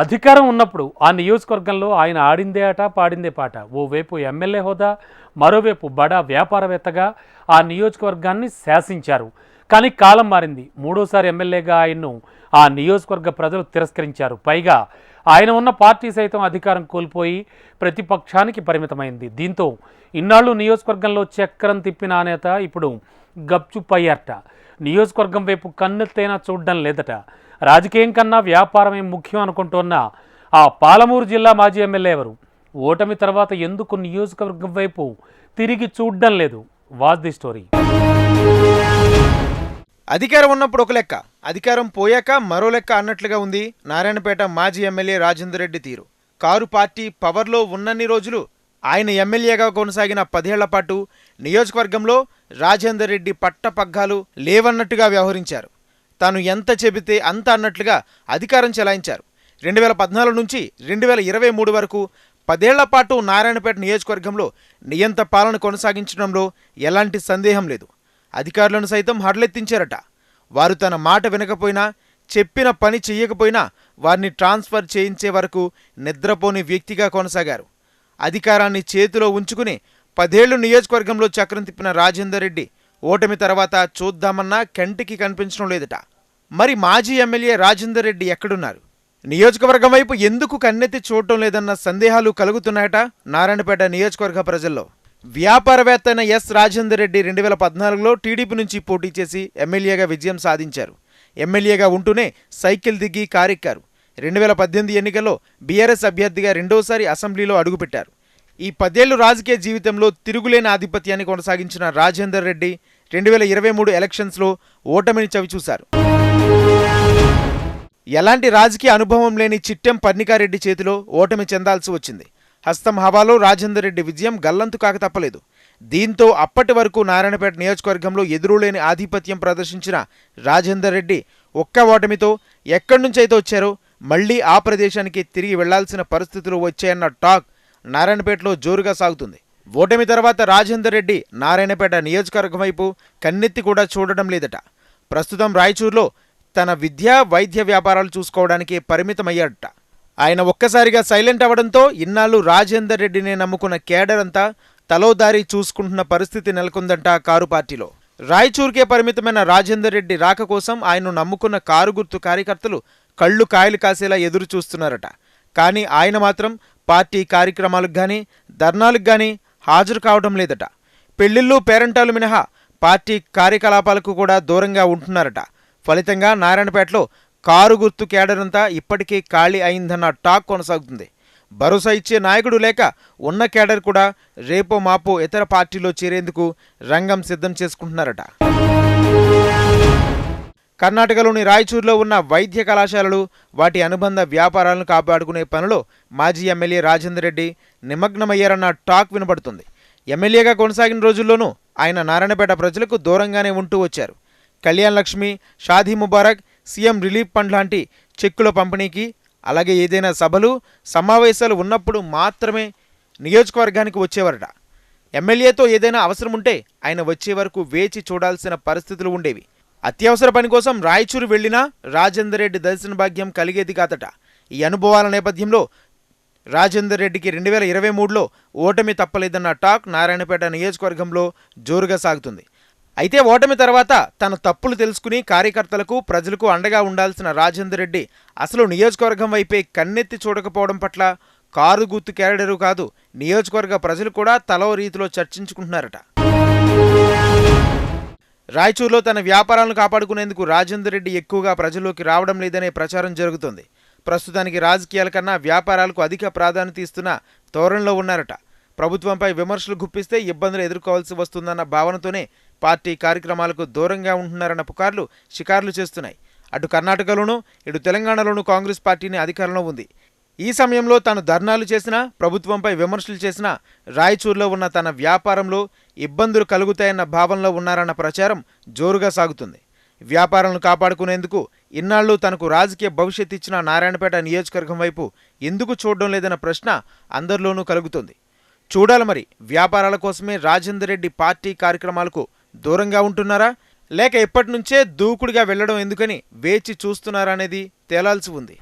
అధికారం ఉన్నప్పుడు ఆ నియోజకవర్గంలో ఆయన ఆడిందే ఆట పాడిందే పాట. ఓవైపు ఎమ్మెల్యే హోదా, మరోవైపు బడా వ్యాపారవేత్తగా ఆ నియోజకవర్గాన్ని శాసించారు. కానీ కాలం మారింది. మూడోసారి ఎమ్మెల్యేగా ఆయన్ను ఆ నియోజకవర్గ ప్రజలు తిరస్కరించారు. పైగా ఆయన ఉన్న పార్టీ సైతం అధికారం కోల్పోయి ప్రతిపక్షానికి పరిమితమైంది. దీంతో ఇన్నాళ్ళు నియోజకవర్గంలో చక్రం తిప్పిన నేత ఇప్పుడు గప్చుప్ అయ్యారట. నియోజకవర్గం వైపు కన్నెత్తైనా చూడడం లేదట. రాజకీయం కన్నా వ్యాపారమే ముఖ్యం అనుకుంటున్న ఆ పాలమూరు జిల్లా మాజీ ఎమ్మెల్యే ఎవరు? ఓటమి తర్వాత ఎందుకు నియోజకవర్గం వైపు తిరిగి చూడడం లేదు? Watch the story. అధికారం ఉన్నప్పుడు ఒక లెక్క, అధికారం పోయాక మరో లెక్క అన్నట్లుగా ఉంది నారాయణపేట మాజీ ఎమ్మెల్యే రాజేందర్ రెడ్డి తీరు. కారు పార్టీ పవర్లో ఉన్నన్ని రోజులు ఆయన ఎమ్మెల్యేగా కొనసాగిన 10 ఏళ్ల పాటు నియోజకవర్గంలో రాజేందర్ రెడ్డి పట్టపగ్గాలు లేవన్నట్టుగా వ్యవహరించారు. తాను ఎంత చెబితే అంత అన్నట్లుగా అధికారం చెలాయించారు. 2014 నుంచి 2023 వరకు 10 ఏళ్ల పాటు నారాయణపేట నియోజకవర్గంలో నియంత పాలన కొనసాగించడంలో ఎలాంటి సందేహం లేదు. అధికారులను సైతం హడలెత్తించారట. వారు తన మాట వినకపోయినా, చెప్పిన పని చెయ్యకపోయినా వారిని ట్రాన్స్ఫర్ చేయించే వరకు నిద్రపోని వ్యక్తిగా కొనసాగారు. అధికారాన్ని చేతిలో ఉంచుకుని 10 ఏళ్లు నియోజకవర్గంలో చక్రం తిప్పిన రాజేందర్ రెడ్డి ఓటమి తర్వాత చూద్దామన్నా కంటికి కనిపించడం లేదట. మరి మాజీ ఎమ్మెల్యే రాజేందర్ రెడ్డి ఎక్కడున్నారు? నియోజకవర్గం వైపు ఎందుకు కన్నెత్తి చూడటం లేదన్న సందేహాలు కలుగుతున్నాయట నారాయణపేట నియోజకవర్గ ప్రజల్లో. వ్యాపారవేత్త అయిన ఎస్ రాజేందర్ రెడ్డి 2014లో టీడీపీ నుంచి పోటీ చేసి ఎమ్మెల్యేగా విజయం సాధించారు. ఎమ్మెల్యేగా ఉంటూనే సైకిల్ దిగి కారెక్కారు. 2018 ఎన్నికల్లో బీఆర్ఎస్ అభ్యర్థిగా రెండోసారి అసెంబ్లీలో అడుగుపెట్టారు. ఈ 10 ఏళ్లు రాజకీయ జీవితంలో తిరుగులేని ఆధిపత్యాన్ని కొనసాగించిన రాజేందర్ రెడ్డి 2023 ఎలక్షన్స్లో ఓటమిని చవిచూశారు. ఎలాంటి రాజకీయ అనుభవం లేని చిట్టెం పర్ణికారెడ్డి చేతిలో ఓటమి చెందాల్సి వచ్చింది. హస్తం హవాలో రాజేందర్ రెడ్డి విజయం గల్లంతు కాక తప్పలేదు. దీంతో అప్పటి వరకు నారాయణపేట నియోజకవర్గంలో ఎదురులేని ఆధిపత్యం ప్రదర్శించిన రాజేందర్ రెడ్డి ఒక్క ఓటమితో ఎక్కడి నుంచైతే వచ్చారో మళ్లీ ఆ ప్రదేశానికి తిరిగి వెళ్లాల్సిన పరిస్థితులు వచ్చాయన్న టాక్ నారాయణపేటలో జోరుగా సాగుతుంది. ఓటమి తర్వాత రాజేందర్ రెడ్డి నారాయణపేట నియోజకవర్గం వైపు కన్నెత్తి కూడా చూడడం లేదట. ప్రస్తుతం రాయచూరులో తన విద్యా వైద్య వ్యాపారాలు చూసుకోవడానికి పరిమితమయ్యాడట. ఆయన ఒక్కసారిగా సైలెంట్ అవ్వడంతో ఇన్నాళ్ళు రాజేందర్ రెడ్డిని నమ్ముకున్న కేడర్ అంతా తలోదారి చూసుకుంటున్న పరిస్థితి నెలకొందంట కారు పార్టీలో. రాయచూరుకే పరిమితమైన రాజేందర్ రెడ్డి రాక కోసం ఆయన్ను నమ్ముకున్న కారు గుర్తు కార్యకర్తలు కళ్ళు కాయలు కాసేలా ఎదురు చూస్తున్నారట. కానీ ఆయన మాత్రం పార్టీ కార్యక్రమాలకు గానీ ధర్నాలకు గానీ హాజరు కావడం లేదట. పెళ్లిళ్ళు పేరంటాలు మినహా పార్టీ కార్యకలాపాలకు కూడా దూరంగా ఉంటున్నారట. ఫలితంగా నారాయణపేటలో కారు గుర్తు కేడరంతా ఇప్పటికే ఖాళీ అయిందన్న టాక్ కొనసాగుతుంది. భరోసా ఇచ్చే నాయకుడు లేక ఉన్న కేడర్ కూడా రేపో మాపో ఇతర పార్టీలో చేరేందుకు రంగం సిద్ధం చేసుకుంటున్నారట. కర్ణాటకలోని రాయచూరులో ఉన్న వైద్య కళాశాలలు, వాటి అనుబంధ వ్యాపారాలను కాపాడుకునే పనిలో మాజీ ఎమ్మెల్యే రాజేందర్ రెడ్డి నిమగ్నమయ్యారన్న టాక్ వినబడుతుంది. ఎమ్మెల్యేగా కొనసాగిన రోజుల్లోనూ ఆయన నారాయణపేట ప్రజలకు దూరంగానే ఉంటూ వచ్చారు. Kalyan Lakshmi, Shaadi Mubarak, CM relief fund లాంటి చెక్కుల పంపిణీకి, అలాగే ఏదైనా సభలు సమావేశాలు ఉన్నప్పుడు మాత్రమే నియోజకవర్గానికి వచ్చేవారట. ఎమ్మెల్యేతో ఏదైనా అవసరం ఉంటే ఆయన వచ్చే వరకు వేచి చూడాల్సిన పరిస్థితులు ఉండేవి. అత్యవసర పని కోసం రాయచూరు వెళ్లినా రాజేందర్ రెడ్డి దర్శన భాగ్యం కలిగేది కాదట. ఈ అనుభవాల నేపథ్యంలో రాజేందర్ రెడ్డికి 2023లో ఓటమి తప్పలేదన్న టాక్ నారాయణపేట నియోజకవర్గంలో జోరుగా సాగుతుంది. అయితే ఓటమి తర్వాత తన తప్పులు తెలుసుకుని కార్యకర్తలకు, ప్రజలకు అండగా ఉండాల్సిన రాజేందర్ రెడ్డి అసలు నియోజకవర్గం వైపే కన్నెత్తి చూడకపోవడం పట్ల కారు గుర్తు కేడరు కాదు, నియోజకవర్గ ప్రజలు కూడా తలో రీతిలో చర్చించుకుంటున్నారట. రాయచూరులో తన వ్యాపారాలను కాపాడుకునేందుకు రాజేందర్ రెడ్డి ఎక్కువగా ప్రజల్లోకి రావడం లేదనే ప్రచారం జరుగుతోంది. ప్రస్తుతానికి రాజకీయాల కన్నా వ్యాపారాలకు అధిక ప్రాధాన్యత ఇస్తున్న ధోరణిలో ఉన్నారట. ప్రభుత్వంపై విమర్శలు గుప్పిస్తే ఇబ్బందులు ఎదుర్కోవాల్సి వస్తుందన్న భావనతోనే పార్టీ కార్యక్రమాలకు దూరంగా ఉంటున్నారన్న పుకార్లు షికార్లు చేస్తున్నాయి. అటు కర్ణాటకలోనూ ఇటు తెలంగాణలోనూ కాంగ్రెస్ పార్టీని అధికారంలో ఉంది. ఈ సమయంలో తాను ధర్నాలు చేసినా, ప్రభుత్వంపై విమర్శలు చేసినా రాయచూరులో ఉన్న తన వ్యాపారంలో ఇబ్బందులు కలుగుతాయన్న భావనలో ఉన్నారన్న ప్రచారం జోరుగా సాగుతుంది. వ్యాపారాలను కాపాడుకునేందుకు ఇన్నాళ్లు తనకు రాజకీయ భవిష్యత్ ఇచ్చిన నారాయణపేట నియోజకవర్గం వైపు ఎందుకు చూడడం లేదన్న ప్రశ్న అందరిలోనూ కలుగుతుంది. చూడాలి మరి, వ్యాపారాల కోసమే రాజేందర్ రెడ్డి పార్టీ కార్యక్రమాలకు దూరంగా ఉంటున్నారా, లేక ఎప్పటి నుంచే దూకుడుగా వెళ్లడం ఎందుకని వేచి చూస్తున్నారా అనేది తేలాల్సి ఉంది.